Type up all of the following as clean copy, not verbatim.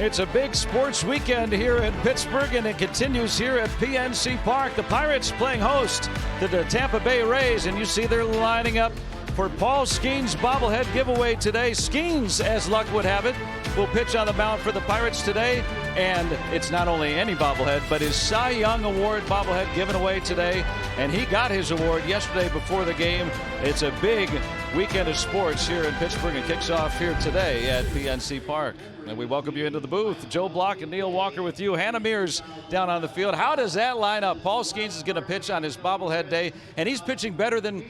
It's a big sports weekend here in Pittsburgh, and it continues here at PNC Park. The Pirates playing host to the Tampa Bay Rays, and you see they're lining up for Paul Skeens' bobblehead giveaway today. Skeens, as luck would have it, will pitch on the mound for the Pirates today. And it's not only any bobblehead, but his Cy Young Award bobblehead given away today. And he got his award yesterday before the game. It's a big weekend of sports here in Pittsburgh and kicks off here today at PNC Park. And we welcome you into the booth. Joe Block and Neil Walker with you. Hannah Mears down on the field. How does that line up? Paul Skeens is going to pitch on his bobblehead day, and he's pitching better than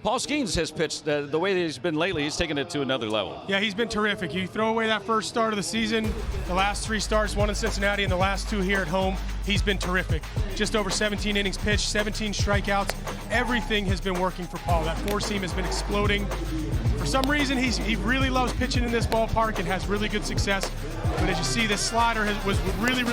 Paul Skeens has pitched. The way that he's been lately, he's taken it to another level. Yeah, he's been terrific. You throw away that first start of the season, the last 3 starts, 1 in Cincinnati and the last 2 here at home, he's been terrific. Just over 17 innings pitched, 17 strikeouts. Everything has been working for Paul. That 4-seam has been exploding. For some reason, he really loves pitching in this ballpark and has really good success. But as you see, this slider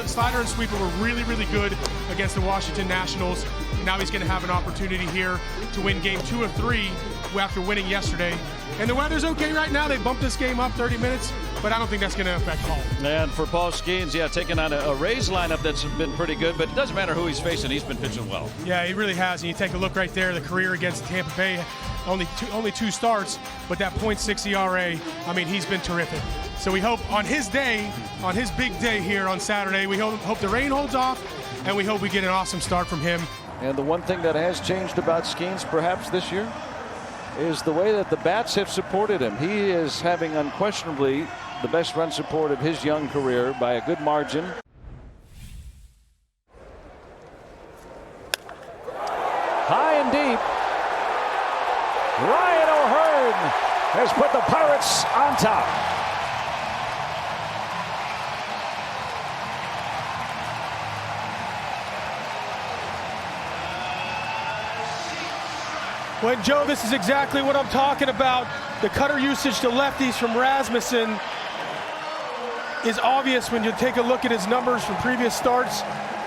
slider and sweeper were really good against the Washington Nationals. Now he's going to have an opportunity here to win game 2 of 3 after winning yesterday. And the weather's okay right now. They bumped this game up 30 minutes, but I don't think that's going to affect Paul. And for Paul Skeens, yeah, taking on a Rays lineup that's been pretty good, but it doesn't matter who he's facing, he's been pitching well. Yeah, he really has. And you take a look right there, the career against Tampa Bay, only 2 starts, but that .6 ERA, I mean, he's been terrific. So we hope on his day, on his big day here on Saturday, we hope the rain holds off, and we hope we get an awesome start from him. And the one thing that has changed about Skeens perhaps this year is the way that the bats have supported him. He is having unquestionably the best run support of his young career by a good margin. High and deep. Ryan O'Hearn has put the Pirates on top. Well, Joe, this is exactly what I'm talking about. The cutter usage to lefties from Rasmussen is obvious when you take a look at his numbers from previous starts.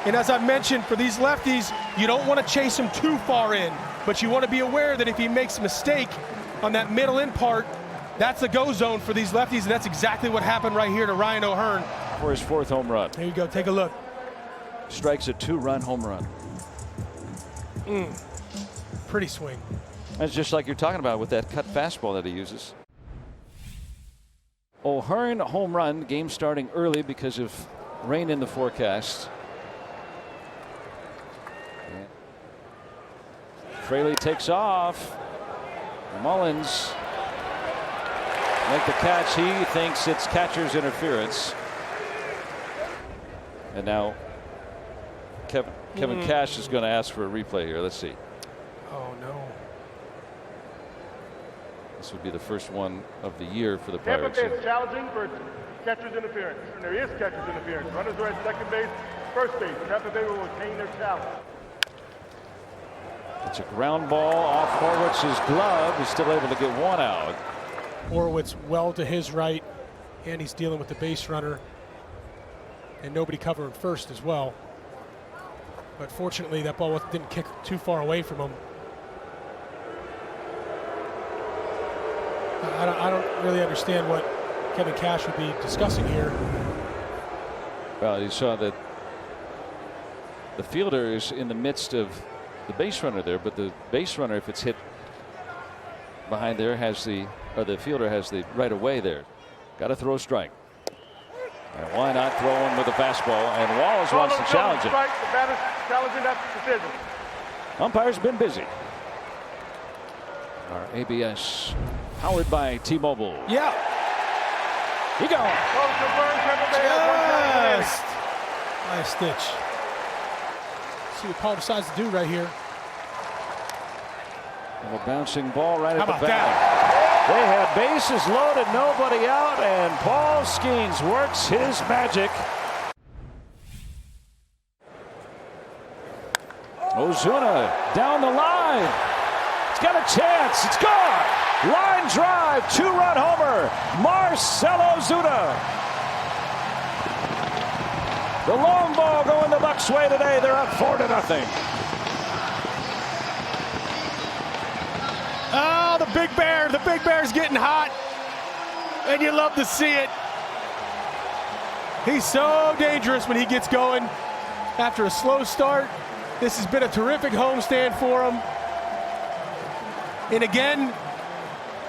And as I mentioned, for these lefties, you don't want to chase him too far in, but you want to be aware that if he makes a mistake on that middle in part, that's the go zone for these lefties, and that's exactly what happened right here to Ryan O'Hearn. For his 4th home run. There you go, take a look. Strikes a 2-run home run. Pretty swing. That's just like you're talking about with that cut fastball that he uses. O'Hearn home run, game starting early because of rain in the forecast. Fraley takes off. Mullins make the catch. He thinks it's catcher's interference. And now Kevin Cash is going to ask for a replay here. Let's see. Oh, no. This would be the first one of the year for the Pirates. Tampa Bay is challenging for catcher's interference. And there is catcher's interference. Runners are at second base, first base. Tampa Bay will retain their challenge. It's a ground ball off Horowitz's glove. He's still able to get 1 out. Horowitz well to his right, and he's dealing with the base runner. And nobody covering first as well. But fortunately, that ball didn't kick too far away from him. I don't really understand what Kevin Cash would be discussing here. Well, you saw that the fielder is in the midst of the base runner there, but the base runner, if it's hit behind there, the fielder has the right of way there. Got to throw a strike. And why not throw him with a fastball? And Wallace wants to challenge it. The batter's challenging that decision. Umpire's been busy. Our ABS powered by T-Mobile. Yeah. He going. Just nice stitch. See what Paul decides to do right here. And a bouncing ball right How at the about bat. that? They have bases loaded, nobody out, and Paul Skeens works his magic. Ozuna down the line. It's got a chance. It's gone. Line drive, 2-run homer. Marcell Ozuna. The long ball going the Bucs' way today. They're up 4-0. Oh, the Big Bear. The Big Bear's getting hot. And you love to see it. He's so dangerous when he gets going after a slow start. This has been a terrific homestand for him. And again,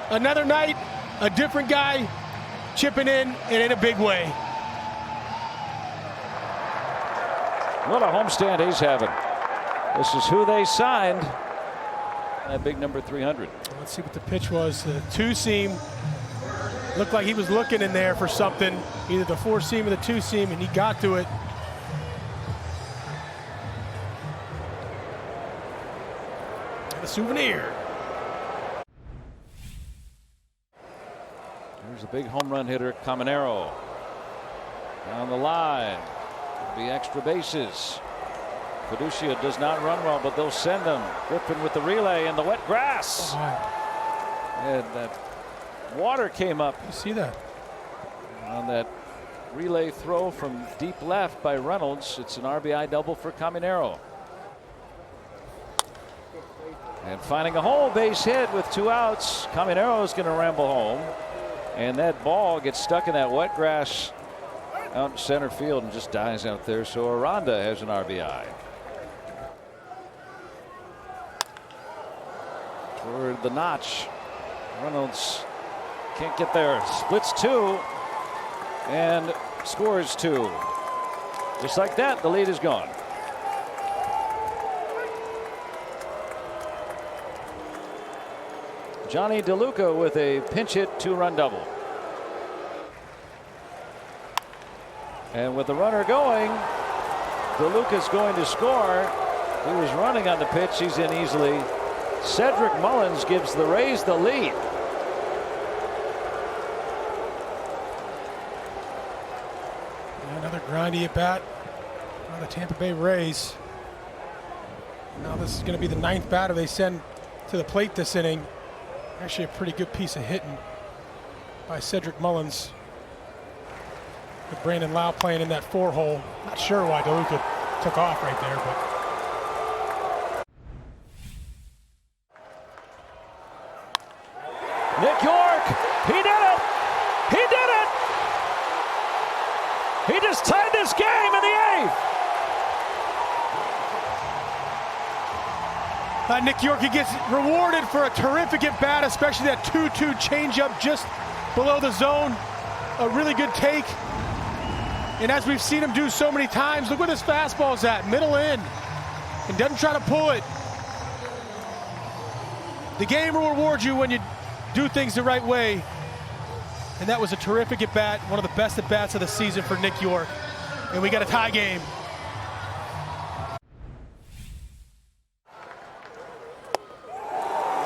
another night, a different guy chipping in and in a big way. What a homestand he's having. This is who they signed. That big number 300. Let's see what the pitch was. The two seam. Looked like he was looking in there for something, either the four seam or the two seam, and he got to it. A souvenir. Here's a big home run hitter, Caminero. Down the line. The extra bases. Fiducia does not run well, but they'll send him. Griffin with the relay in the wet grass. Oh. And that water came up. You see that? On that relay throw from deep left by Reynolds. It's an RBI double for Caminero. And finding a hole, base hit with 2 outs. Caminero is going to ramble home. And that ball gets stuck in that wet grass out in center field and just dies out there. So Aranda has an RBI. Toward the notch. Reynolds can't get there. Splits 2 and scores 2. Just like that, the lead is gone. Johnny DeLuca with a pinch hit 2-run double. And with the runner going, DeLuca's going to score. He was running on the pitch. He's in easily. Cedric Mullins gives the Rays the lead. Another grindy at bat on the Tampa Bay Rays. Now this is going to be the 9th batter they send to the plate this inning. Actually a pretty good piece of hitting by Cedric Mullins. With Brandon Lau playing in that 4-hole. Not sure why DeLuca took off right there, but. Nick York, he did it! He did it! He just tied this game in the 8th! Nick York, he gets rewarded for a terrific at bat, especially that 2-2 changeup just below the zone. A really good take. And as we've seen him do so many times, look where this fastball's at, middle in. And doesn't try to pull it. The game will reward you when you do things the right way. And that was a terrific at bat, one of the best at bats of the season for Nick York. And we got a tie game.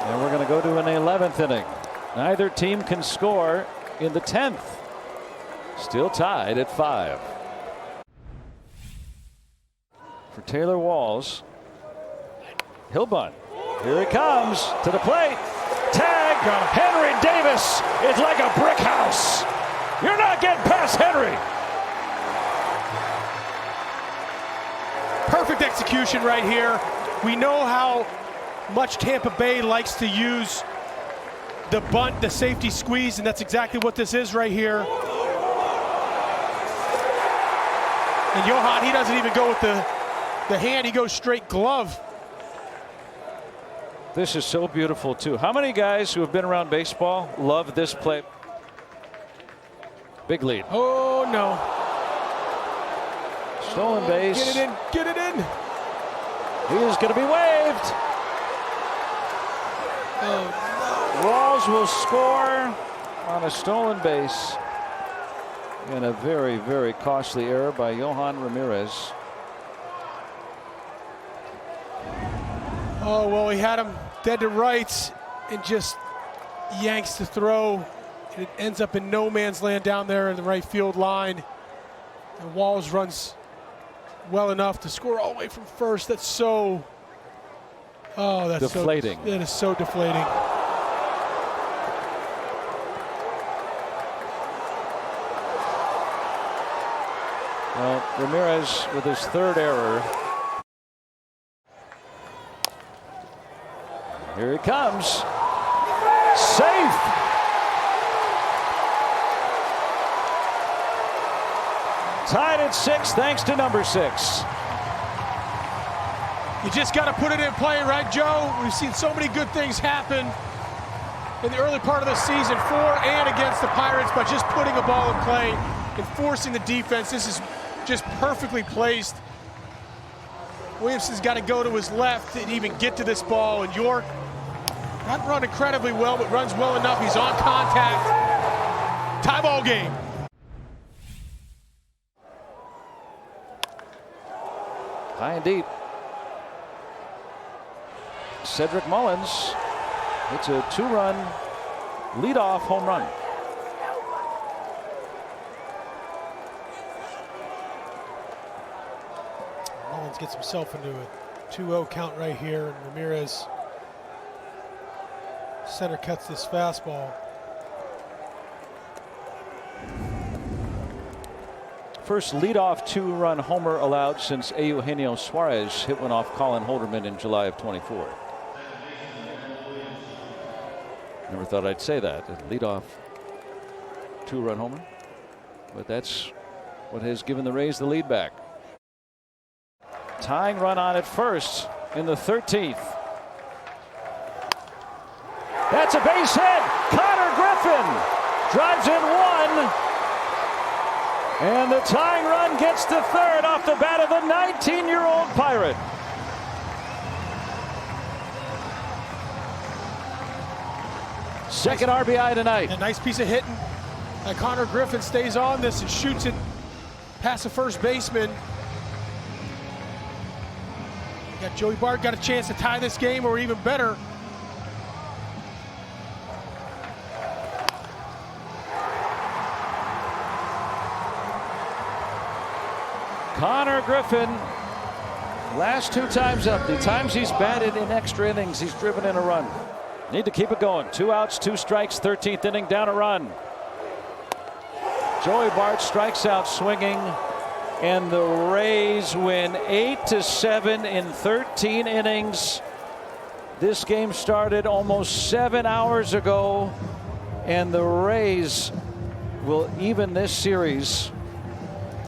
And we're going to go to an 11th inning. Neither team can score in the 10th. Still tied at 5. For Taylor Walls. He'll bunt. Here he comes to the plate. Tag. Henry Davis is like a brick house. You're not getting past Henry. Perfect execution right here. We know how much Tampa Bay likes to use the bunt, the safety squeeze, and that's exactly what this is right here. And Johan, he doesn't even go with the hand, he goes straight glove. This is so beautiful too. How many guys who have been around baseball love this play? Big lead. Oh no. Stolen base. Get it in, get it in. He is going to be waved. Oh no. Walls will score on a stolen base. And a very, very costly error by Johan Ramirez. Oh, well, he had him dead to rights and just yanks the throw. And it ends up in no man's land down there in the right field line. And Walls runs well enough to score all the way from first. That's so, oh, that's deflating. That is so deflating. Well, Ramirez with his 3rd error. Here he comes. Safe. Tied at 6 thanks to number 6. You just got to put it in play, right, Joe? We've seen so many good things happen in the early part of the season for and against the Pirates, but just putting a ball in play and forcing the defense. This is just perfectly placed. Williamson's got to go to his left and even get to this ball, and York not run incredibly well, but runs well enough. He's on contact. Tie ball game. High and deep. Cedric Mullins. It's a 2-run leadoff home run. Mullins gets himself into a 2-0 count right here, and Ramirez center cuts this fastball. First leadoff 2-run homer allowed since Eugenio Suarez hit one off Colin Holderman in July of 24. Never thought I'd say that, a leadoff 2-run homer, but that's what has given the Rays the lead back. Tying run on at first in the 13th. That's a base hit. Connor Griffin drives in 1. And the tying run gets to third off the bat of the 19-year-old Pirate. Second RBI tonight. A nice piece of hitting. Connor Griffin stays on this and shoots it past the first baseman. You got Joey Bart got a chance to tie this game, or even better. Connor Griffin, last 2 times up, the times he's batted in extra innings, he's driven in a run. Need to keep it going. 2 outs, 2 strikes, 13th inning, down a run. Joey Bart strikes out swinging, and the Rays win 8-7 in 13 innings. This game started almost 7 hours ago, and the Rays will even this series